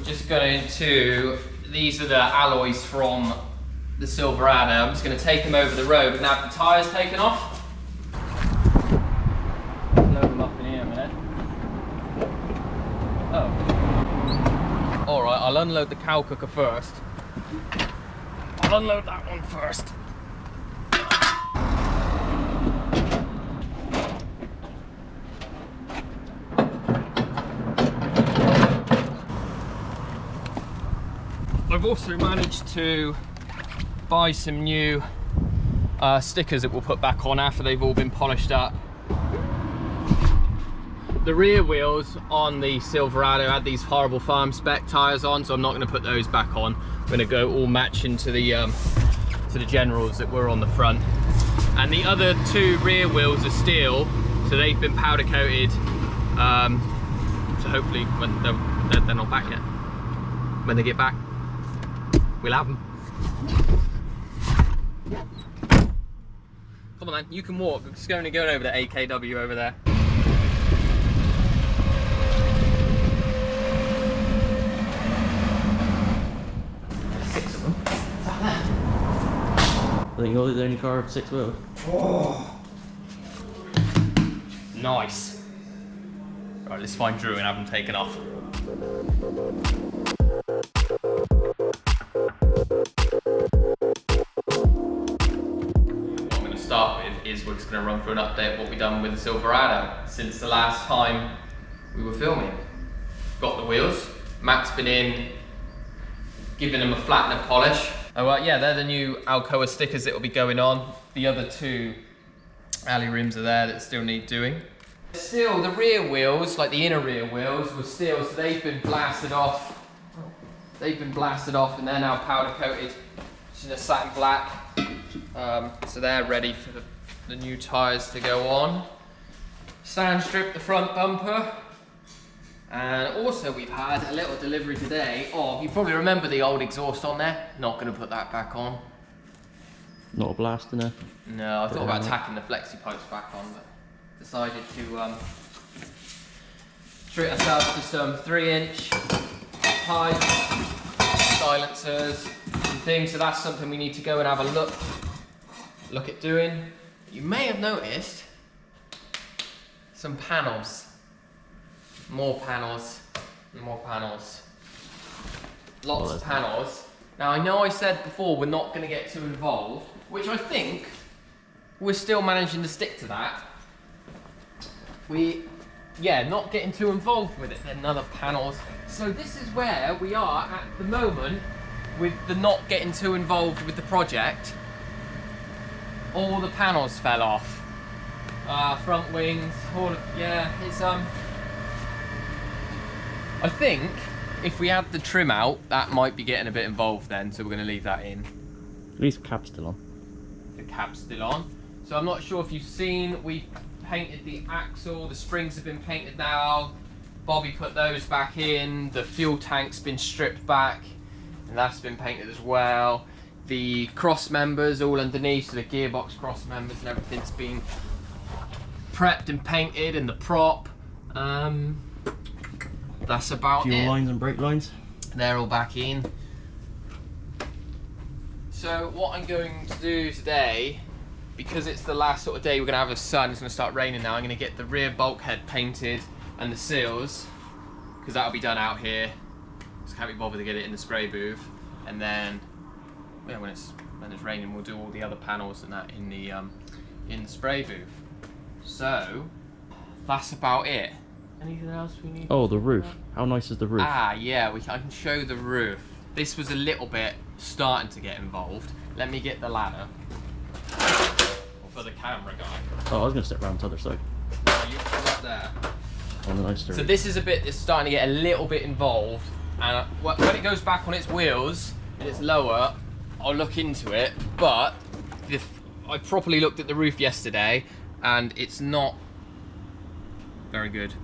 just going to, these are the alloys from the Silverado. I'm just going to take them over the road and have the tyres taken off. Load them up in here a minute. Oh. Alright, I'll unload the cow cooker first. I'll unload that one first. I've also managed to buy some new stickers that we'll put back on after they've all been polished up. The rear wheels on the Silverado had these horrible farm spec tyres on, so I'm not going to put those back on. I'm going to go all matching to the Generals that were on the front. And the other two rear wheels are steel, so they've been powder coated. So hopefully when they're not back yet. When they get back, we'll have them. Come on man, you can walk. I'm just going over the AKW over there. Six of them. What's that there? I think you're the only car with 6 wheels. Oh. Nice. Right, let's find Drew and have them taken off. Start with is we're just going to run through an update of what we've done with the Silverado since the last time we were filming. Got the wheels, Matt's been in giving them a flattener polish. Oh yeah, they're the new Alcoa stickers that will be going on. The other two alley rims are there that still need doing. Still, the rear wheels, like the inner rear wheels, were steel, so they've been blasted off. They've been blasted off and they're now powder coated in a satin black. So they're ready for the new tyres to go on. Sand strip the front bumper. And also we've had a little delivery today of, you probably remember the old exhaust on there. Not going to put that back on. Not a blast in there? No, I thought about tacking the flexi pipes back on, but decided to treat ourselves to some 3-inch pipes, silencers and things. So that's something we need to go and have a look at doing. You may have noticed some panels. More panels, more panels. Lots of panels. Now I know I said before we're not going to get too involved, which I think we're still managing to stick to that. Not getting too involved with it. Then other panels. So this is where we are at the moment with the not getting too involved with the project. All the panels fell off. Front wings, all of, it's I think if we add the trim out, that might be getting a bit involved then, so we're going to leave that in. At least the cab's still on. The cab's still on. So I'm not sure if you've seen, we painted the axle, the springs have been painted now. Bobby put those back in, the fuel tank's been stripped back, and that's been painted as well. The cross members all underneath, so the gearbox cross members and everything's been prepped and painted, and the prop. That's about it. Fuel lines and brake lines. They're all back in. So what I'm going to do today, because it's the last sort of day we're going to have the sun, it's going to start raining now, I'm going to get the rear bulkhead painted and the seals, because that'll be done out here. Just can't be bothered to get it in the spray booth. And then when it's raining, we'll do all the other panels and that in the spray booth. So that's about it. Anything else we need? Oh, the roof. How nice is the roof? Ah, yeah, I can show the roof. This was a little bit starting to get involved. Let me get the ladder. For the camera guy. Oh, I was going to step around to the other side. You put up there. On the nice so this is a bit that's starting to get a little bit involved. And when it goes back on its wheels and it's lower, I'll look into it. But I properly looked at the roof yesterday and it's not very good.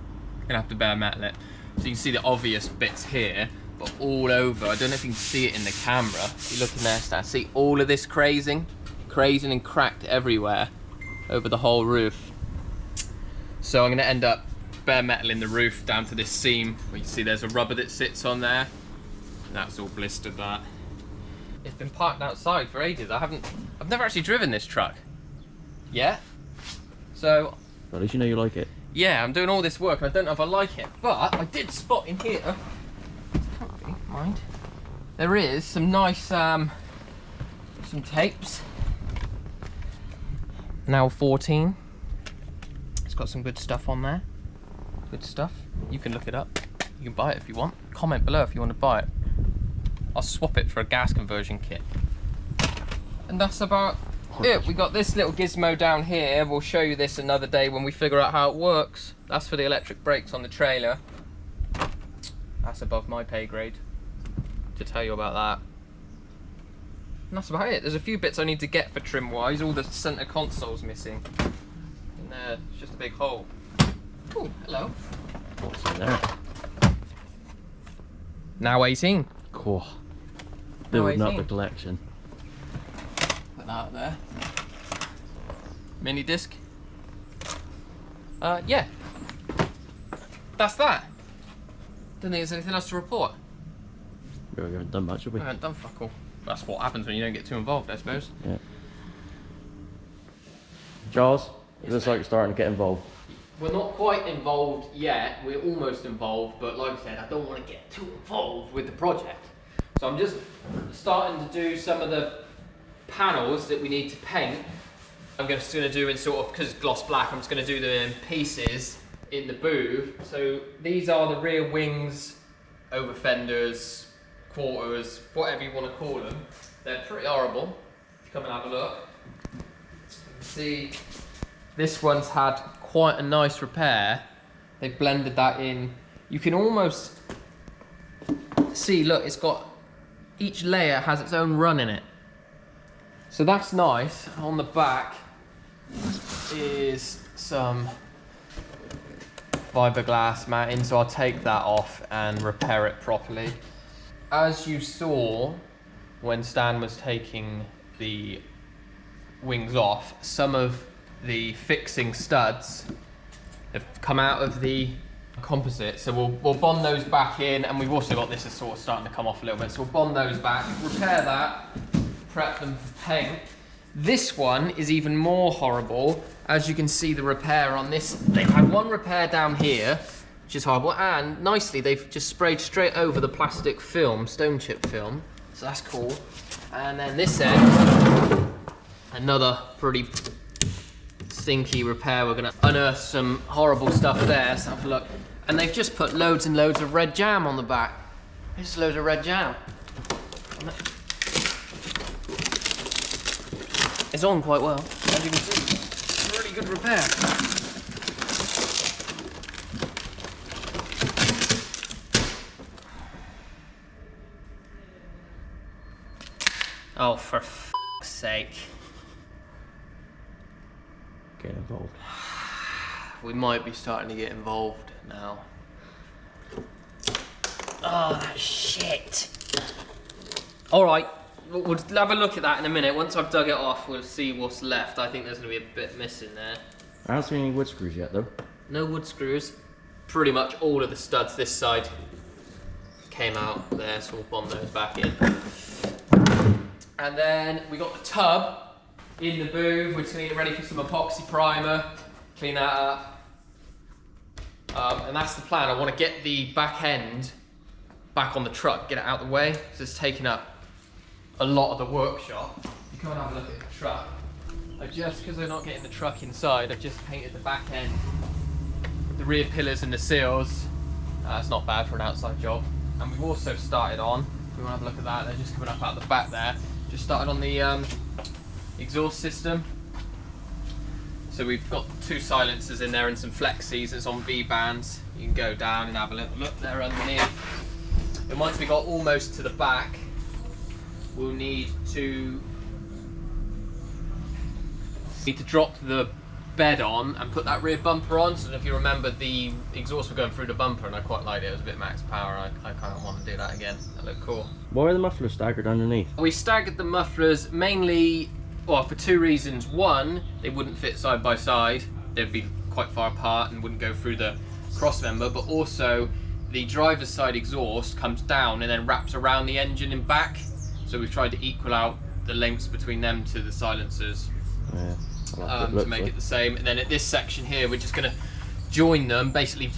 Gonna have to bare metal it. So you can see the obvious bits here, but all over. I don't know if you can see it in the camera. If you look in there, Stan, see all of this crazing and cracked everywhere over the whole roof. So I'm gonna end up bare metal in the roof down to this seam. Where you see there's a rubber that sits on there. That's all blistered, that. It's been parked outside for ages. I've never actually driven this truck yet. So, Well, at least you know you like it. yeah, I'm doing all this work and I don't know if I like it. But I did spot in here, can't be, mind, there is some nice, some tapes. Now 14. It's got some good stuff on there. Good stuff. You can look it up. You can buy it if you want. Comment below if you want to buy it. I'll swap it for a gas conversion kit. And that's about it. We got this little gizmo down here. We'll show you this another day when we figure out how it works. That's for the electric brakes on the trailer. That's above my pay grade to tell you about that. And that's about it. There's a few bits I need to get for trim wise. All the center console's missing. And there, it's just a big hole. Oh, hello. What's in there? Now 18. Cool. Building up the 18. collection. Put that up there. Mini disc. Yeah. That's that. Don't think there's anything else to report. We haven't done much, have we? I haven't done fuck all. That's what happens when you don't get too involved, I suppose. Yeah. Charles, it looks like you're starting to get involved. We're not quite involved yet. We're almost involved, but like I said, I don't want to get too involved with the project. So I'm just starting to do some of the panels that we need to paint. I'm just going to do in sort of, because it's gloss black, I'm just going to do them in pieces in the booth. So these are the rear wings, over fenders, quarters, whatever you want to call them. They're pretty horrible. Come and have a look. You can see this one's had quite a nice repair. They blended that in. You can almost see, look, it's got, each layer has its own run in it. So that's nice. On the back is some fiberglass matting, so I'll take that off and repair it properly. As you saw when Stan was taking the wings off, some of the fixing studs have come out of the composite, so we'll bond those back in, and we've also got this is sort of starting to come off a little bit, so we'll bond those back, repair that, prep them for paint. This one is even more horrible. As you can see, the repair on this, they've had one repair down here, which is horrible, and nicely they've just sprayed straight over the plastic film, stone chip film, so that's cool. And then this end, another pretty stinky repair. We're gonna unearth some horrible stuff there, let's have a look. And they've just put loads and loads of red jam on the back. Just loads of red jam. It's on quite well, as you can see. Really good repair. Oh, for f***'s sake. Get involved. We might be starting to get involved now. Oh, that shit. All right, we'll have a look at that in a minute. Once I've dug it off, we'll see what's left. I think there's gonna be a bit missing there. I haven't seen any wood screws yet, though. No wood screws. Pretty much all of the studs this side came out there, so we'll bond those back in. And then we got the tub in the booth. We're getting it ready for some epoxy primer. Clean that up. And that's the plan. I want to get the back end back on the truck, get it out of the way, because it's taking up a lot of the workshop. You come and have a look at the truck. Because they're not getting the truck inside, I've just painted the back end, the rear pillars and the seals. It's not bad for an outside job. And we've also started on, if we want to have a look at that, they're just coming up out the back there. Just started on the exhaust system. So we've got 2 silencers in there and some flexies. It's on V-bands. You can go down and have a little look there underneath. And once we got almost to the back, we'll need to drop the bed on and put that rear bumper on. So if you remember, the exhaust were going through the bumper and I quite liked it. It was a bit max power. I kind of want to do that again. That looked cool. Why are the mufflers staggered underneath? We staggered the mufflers mainly, well, for 2 reasons. One, they wouldn't fit side by side. They'd be quite far apart and wouldn't go through the cross member, but also the driver's side exhaust comes down and then wraps around the engine and back. So we've tried to equal out the lengths between them to the silencers, Yeah. to make it the same. And then at this section here, we're just gonna join them, basically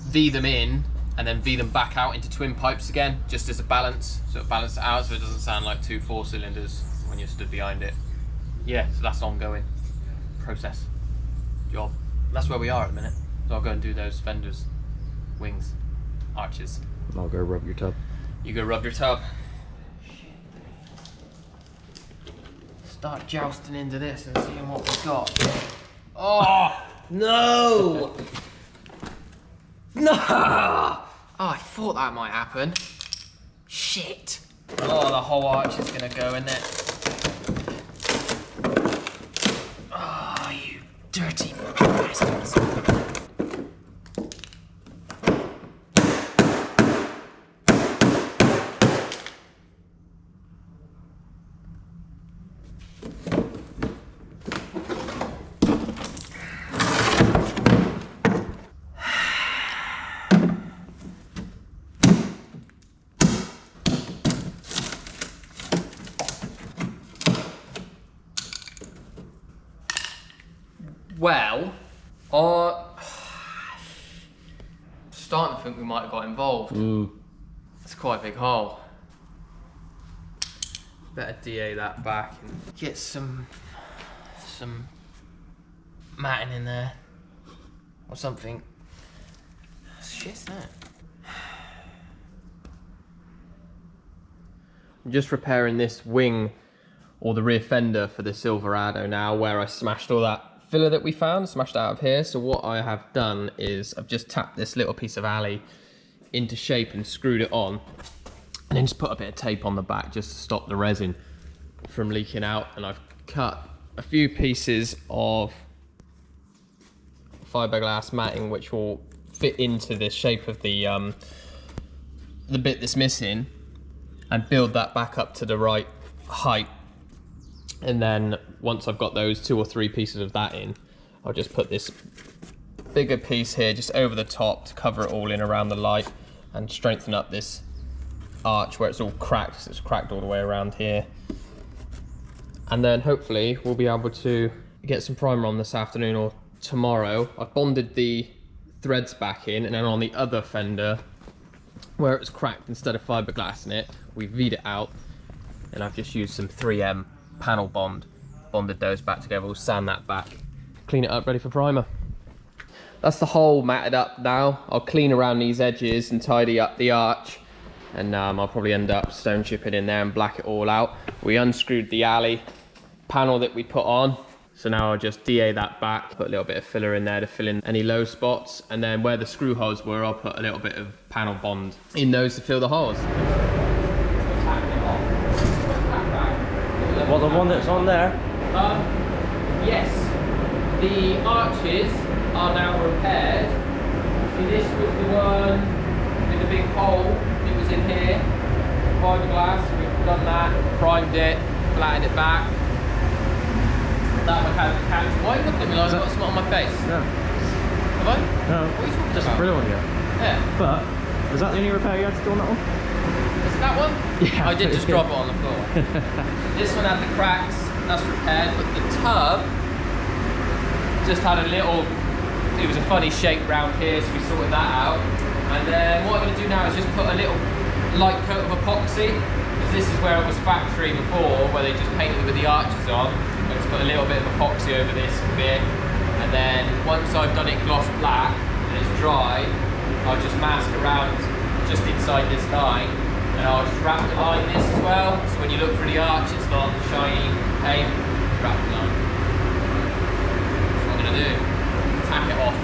V them in and then V them back out into twin pipes again, just as a balance, so it balances it out so it doesn't sound like 2 4-cylinders when you're stood behind it. Yeah, so that's an ongoing process, job. That's where we are at the minute. So I'll go and do those fenders, wings, arches. I'll go rub your tub. You go rub your tub. Start jousting into this and seeing what we've got. Oh, no! No! Oh, I thought that might happen. Shit. Oh, the whole arch is gonna go in there. Oh, you dirty bastards. Well, starting to think we might have got involved. It's quite a big hole. Better DA that back and get some matting in there or something. Shit, isn't it? I'm just repairing this wing or the rear fender for the Silverado now, where I smashed all that filler that we found, smashed out of here. So what I have done is I've just tapped this little piece of alley into shape and screwed it on, and then just put a bit of tape on the back just to stop the resin from leaking out. And I've cut a few pieces of fiberglass matting which will fit into the shape of the bit that's missing, and build that back up to the right height. And then once I've got those 2 or 3 pieces of that in, I'll just put this bigger piece here just over the top to cover it all in around the light and strengthen up this arch where it's all cracked. So it's cracked all the way around here. And then hopefully we'll be able to get some primer on this afternoon or tomorrow. I've bonded the threads back in, and then on the other fender where it was cracked, instead of fiberglass in it, we V'd it out, and I've just used some 3M panel bonded those back together. We'll sand that back, clean it up, ready for primer. That's the hole matted up now. I'll clean around these edges and tidy up the arch, and I'll probably end up stone chipping in there and black it all out. We unscrewed the alley panel that we put on, so now I'll just DA that back, put a little bit of filler in there to fill in any low spots, and then where the screw holes were, I'll put a little bit of panel bond in those to fill the holes. What, the one that's on there? Yes. The arches are now repaired. See, this was the one with the big hole that was in here. Fiberglass, we've done that, primed it, flattened it back. That mechanical couch. Why are you looking at me like I've got something on my face? No. Have I? No. What are you talking Just about? a brilliant one, Yeah. But, was that the only repair you had to do on that one? Is it that one? Yeah. I did just drop it on the floor. This one had the cracks, that's repaired, but the tub just had a little, it was a funny shape round here, so we sorted that out. And then what I'm going to do now is just put a little light coat of epoxy, because this is where it was factory before, where they just painted it with the arches on. I just put a little bit of epoxy over this bit, and then once I've done it gloss black and it's dry, I'll just mask around just inside this line, and I'll just wrap the line this as well, so when you look for the arch it's not shiny paint. Wrap the line. That's what I'm going to do. Tack it off.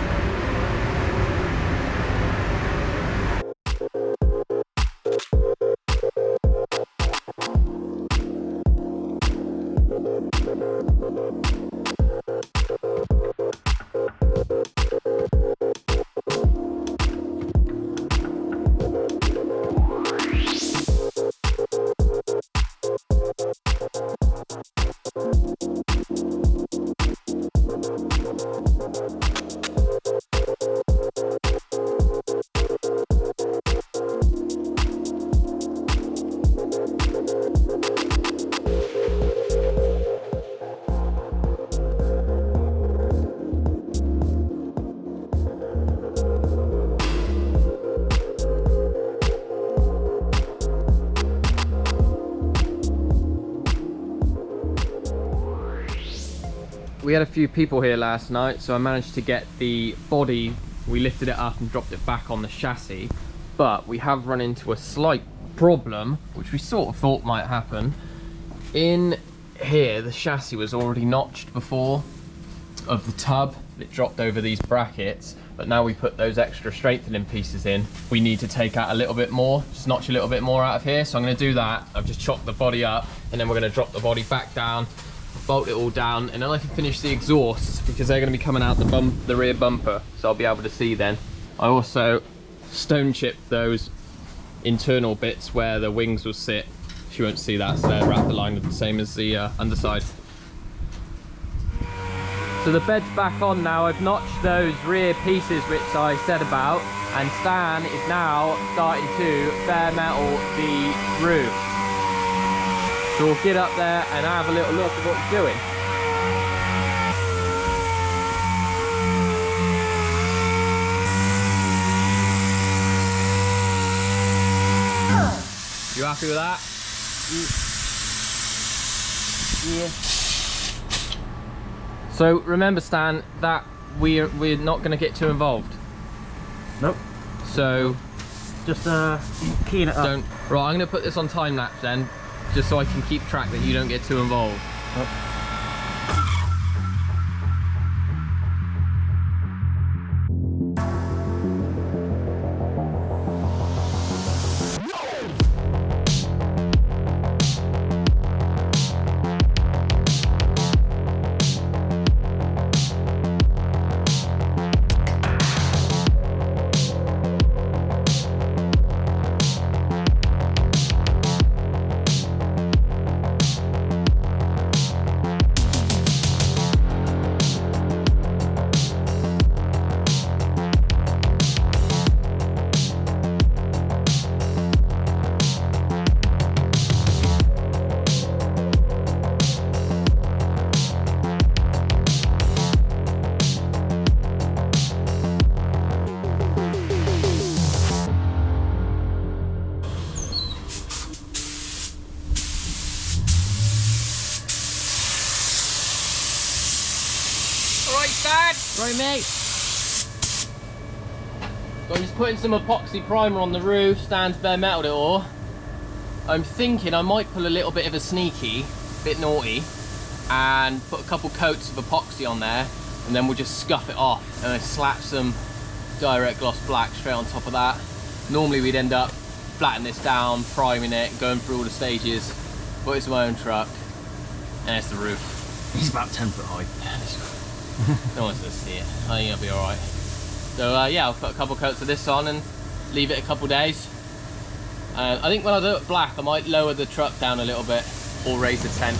we had a few people here last night, so I managed to get the body, we lifted it up and dropped it back on the chassis, but we have run into a slight problem, which we sort of thought might happen. In here, the chassis was already notched before of the tub. It dropped over these brackets, but now we put those extra strengthening pieces in. We need to take out a little bit more, just notch a little bit more out of here. So I'm going to do that. I've just chopped the body up, and then we're going to drop the body back down, bolt it all down, and then I can finish the exhausts because they're going to be coming out the rear bumper, so I'll be able to see then. I also stone chipped those internal bits where the wings will sit. You won't see that, so they're wrapped aligned the same as the underside. So the bed's back on now. I've notched those rear pieces which I said about, and Stan is now starting to bare metal the roof. So we'll get up there and have a little look at what he's doing. You happy with that? Yeah. So remember, Stan, that we're not going to get too involved. Nope. So just keying it up. Right, I'm going to put this on time lapse then, just so I can keep track that you don't get too involved. Nope. Right, mate. So I'm just putting some epoxy primer on the roof. Stan's bare metaled it all. I'm thinking I might pull a little bit of a sneaky, bit naughty, and put a couple coats of epoxy on there, and then we'll just scuff it off and then slap some direct gloss black straight on top of that. Normally we'd end up flattening this down, priming it, going through all the stages, but it's my own truck, and it's the roof. He's about 10 foot high. No one's gonna see it. I think it'll be alright. So yeah, I'll put a couple coats of this on and leave it a couple days. I think when I do it black, I might lower the truck down a little bit or raise the tent.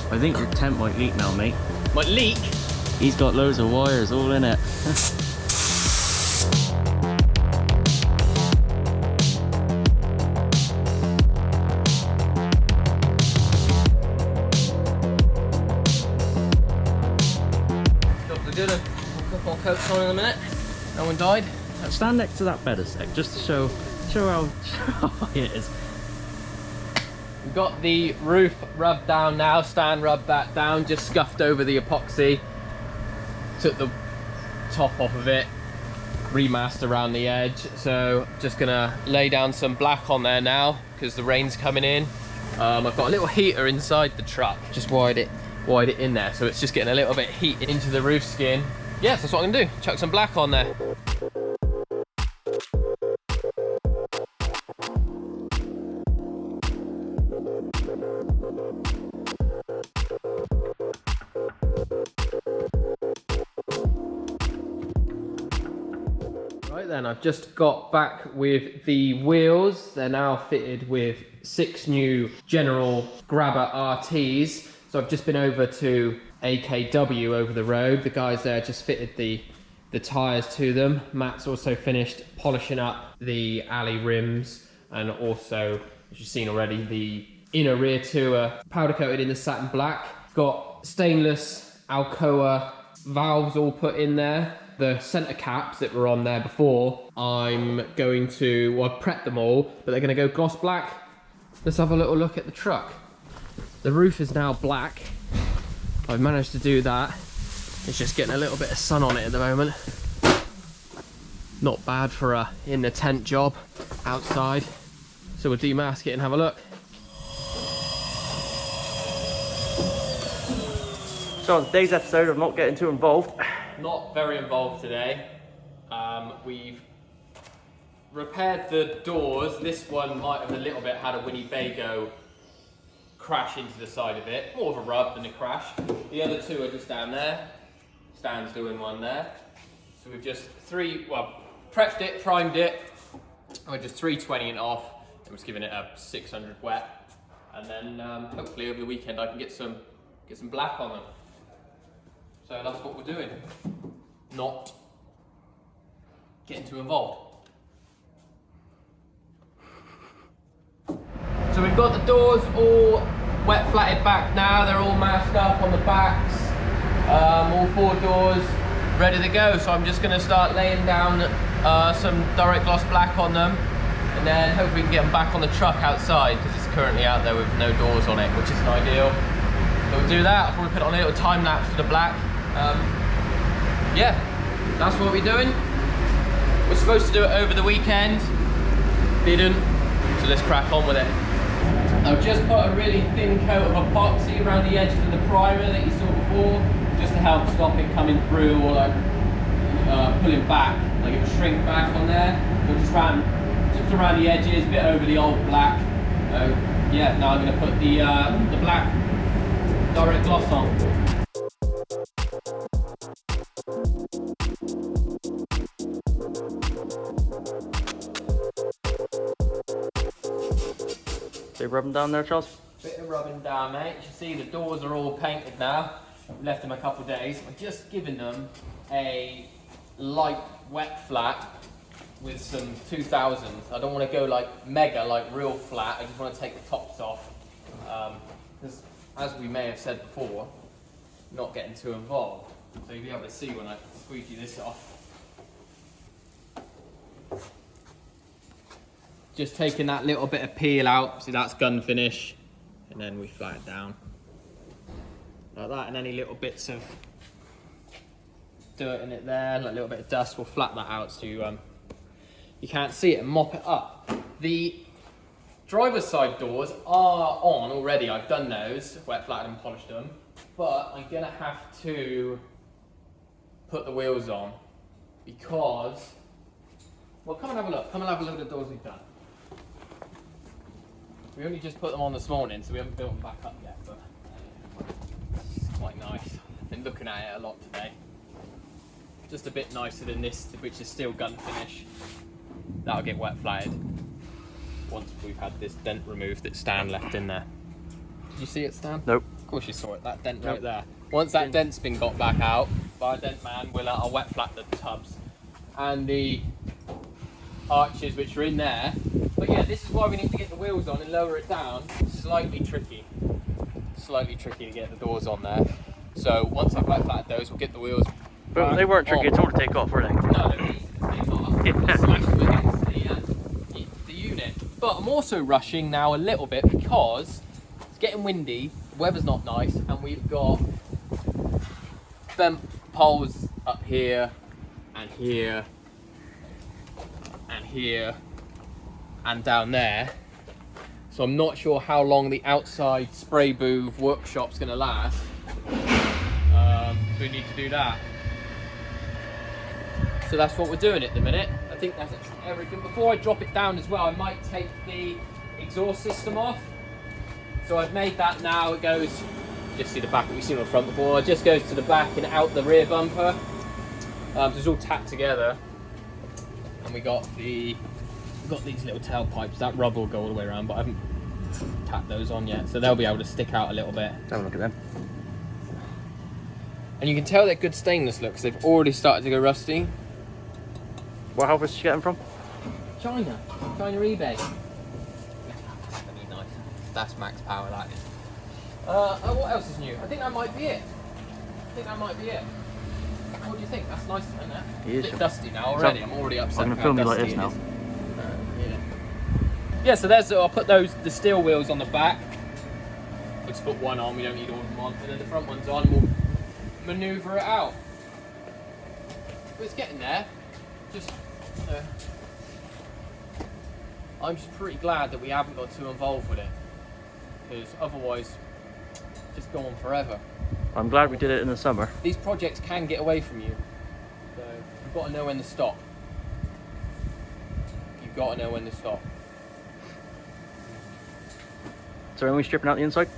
I think your tent might leak now, mate. Might leak? He's got loads of wires all in it. We'll do a couple more coats on in a minute. No one died. Stand next to that bed a sec, just to show how high it is. We've got the roof rubbed down now. Stan rubbed that down, just scuffed over the epoxy, took the top off of it, remasked around the edge. So just gonna lay down some black on there now because the rain's coming in. I've got a little heater inside the truck, just wired it in there, so it's just getting a little bit of heat into the roof skin. Yes, that's what I'm gonna do, chuck some black on there. Right then, I've just got back with the wheels. They're now fitted with 6 new General Grabber RTs. So I've just been over to AKW over the road. The guys there just fitted the tyres to them. Matt's also finished polishing up the alley rims, and also, as you've seen already, the inner rear tour, powder coated in the satin black. Got stainless Alcoa valves all put in there. The center caps that were on there before, I'm going to, well, I've prepped them all, but they're gonna go gloss black. Let's have a little look at the truck. The roof is now black. I've managed to do that. It's just getting a little bit of sun on it at the moment. Not bad for a in the tent job outside. So we'll demask it and have a look. So on today's episode of not getting too involved. Not very involved today. We've repaired the doors. This one might have a little bit had a Winnebago crash into the side of it. More of a rub than a crash. The other two are just down there. Stan's doing one there. So we've just prepped it, primed it. We're just 320 it off. I'm just giving it a 600 wet. And then hopefully over the weekend I can get some black on them. So that's what we're doing. Not getting too involved. So we've got the doors all wet flatted back now. They're all masked up on the backs. All 4 doors ready to go. So I'm just going to start laying down some direct gloss black on them, and then hopefully we can get them back on the truck outside, because it's currently out there with no doors on it, which isn't ideal. So we'll do that. I'll probably put on a little time lapse for the black. Yeah, that's what we're doing. We're supposed to do it over the weekend. Didn't. So let's crack on with it. I've just put a really thin coat of epoxy around the edges of the primer that you saw before, just to help stop it coming through or like pulling back, like it will shrink back on there. So just around the edges, a bit over the old black. Yeah, now I'm going to put the black direct gloss on. They rub them down there, Charles? Bit of rubbing down, mate. You see the doors are all painted now. We've left them a couple of days. We're just giving them a light wet flat with some 2000s. I don't want to go like mega, like real flat. I just want to take the tops off. Because as we may have said before, not getting too involved. So you'll be able to see when I squeegee this off. Just taking that little bit of peel out, see that's gun finish, and then we flat it down. Like that, and any little bits of dirt in it there, like a little bit of dust, we'll flat that out so you can't see it, and mop it up. The driver's side doors are on already, I've done those, wet flatted and polished them, but I'm gonna have to put the wheels on because, well, come and have a look, come and have a look at the doors we've done. We only just put them on this morning, so we haven't built them back up yet, but it's quite nice. I've been looking at it a lot today. Just a bit nicer than this, which is still gun finish. That'll get wet flatted once we've had this dent removed that Stan left in there. Did you see it, Stan? Nope. Of course you saw it, that dent right there. Once that dent's been got back out by a dent man, I'll wet flat the tubs and the arches which are in there. But yeah, this is why we need to get the wheels on and lower it down. Slightly tricky to get the doors on there. So once I've wet flatted those, we'll get the wheels. But they weren't tricky at all to take off, were they? No, they're easy to take off. Yeah. Smash them against the unit. But I'm also rushing now a little bit because it's getting windy, the weather's not nice, and we've got them poles up here and here and here and down there, so I'm not sure how long the outside spray booth workshop's going to last, so we need to do that. So that's what we're doing at the minute. I think that's everything. Before I drop it down as well, I might take the exhaust system off. So I've made that now. It goes, just see the back that we've seen on the front before, it just goes to the back and out the rear bumper. So it's all tacked together, and we got these little tailpipes. That rubber will go all the way around, but I haven't tacked those on yet, so they'll be able to stick out a little bit. Have a look at them. And you can tell they're good stainless looks. They've already started to go rusty. What outfit did you get them from? China eBay. Really nice. That's max power, that is. What else is new? I think that might be it. What do you think? That's nice, isn't it? It is, It's a bit yeah. dusty now already. I'm already upset. I'm gonna how film you like dusty this it now. is. Yeah, so there's. I'll put the steel wheels on the back. Let's put one on. We don't need all of them on. And then the front one's on. We'll manoeuvre it out. But it's getting there. Just, you know, I'm just pretty glad that we haven't got too involved with it, because otherwise, it's just go on forever. I'm glad we did it in the summer. These projects can get away from you, so you've got to know when to stop. You've got to know when to stop. So are we stripping out the inside?